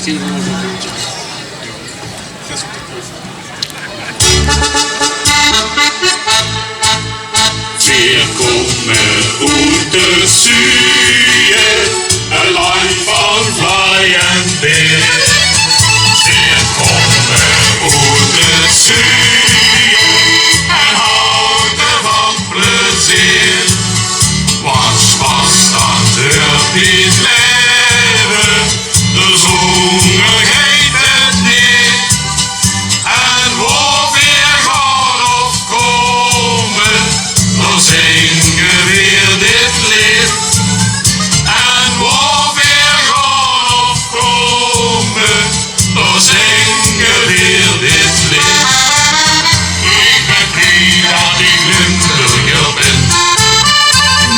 hier nog een puntje. Wir kommen uit de Süden, een land van Pleyzengers. Wir kommen uit de Süden en houden van plezier. Wat spaß dat durch dit leven, de zonnigheid het niet. En waar we gaan of komen, dan zingen weer dit lied. En waar we gaan of komen, dan zingen weer dit lied. Ik ben blij dat ik Limburger ben,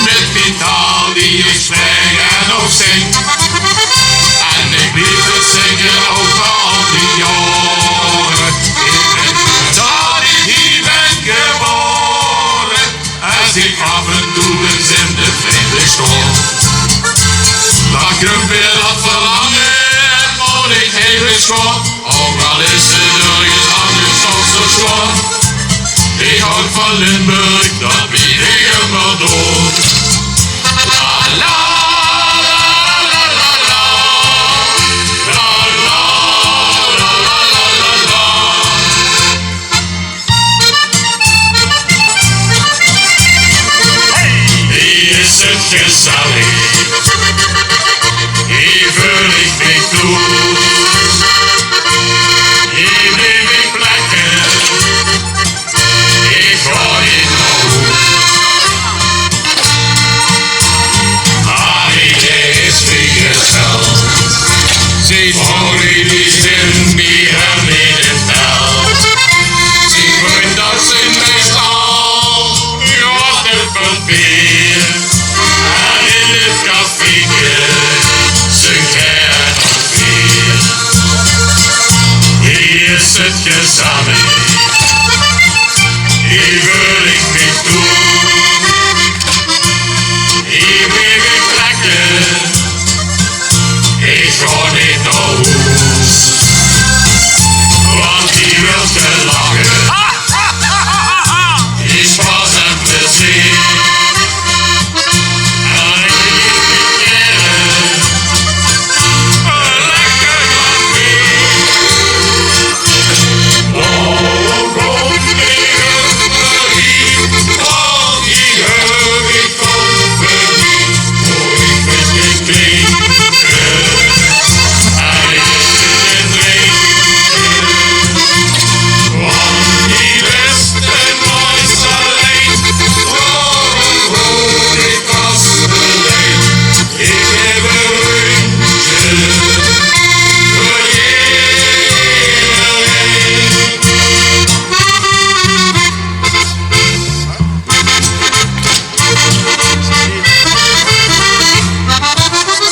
met mijn taal die ik spreek en ook zing. En ik blijf het zingen ook al die jaren. Ik ben blij dat ik hier ben geboren, als ik af en toe eens in de vreemde stoor. Dan kruipt weer dat verlangen en word ik even schoon, ook al is het ergens anders nog zo schoon. Ik houd van Limburg, dat weet ik helemaal door. La la la la la la, la la la la la la. Hier is het gezellig, hier vul ik me toe. Hier neem ik plekken, ik ga niet naar maar iedereen is vrijgesteld. Zij vrouwen die zijn meer en meer in veld. Zij vinden dat ze meestal achter het papier en in het caféke zingt hij nog weer. Hier is het gezellig, hier wil ik me toe. Hier blijf ik lekker, ik ga niet naar huis. Want hier wil je lachen, hier spaß en plezier. En ik wil niet keren, een lekker café. Oh, kom tegen me hier, want hier ik compagnie. Oh, ik ben geen drinken, en ik zit in drinken. Want die beste nooit alleen, oh, ik was alleen. Ik heb een rondje voor iedereen.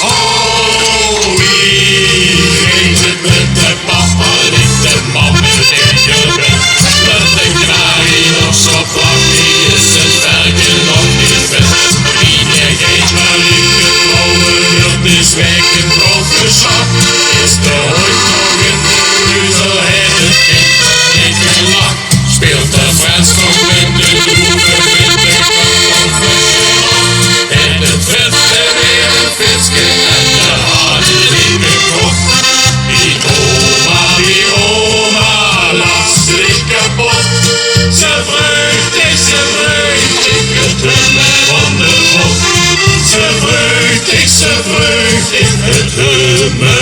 Oh, wie geeft het met de papa, ligt de man met in je bed. Dat de knarie nog zo plak, die is het werken nog niet best. Wie der geeft maar ik het blauwe wild is weg in professor. Is er ooit nog in de reuzel het kind niet gelacht. Speelt de Frans nog in de droeve met de kantoffeltje af. En het vette weer een fiske en de harde lieve kop. Die oma, laat zich kapot. Ze vreugd ik het hummen van de God. Ze vreugd ik het hummen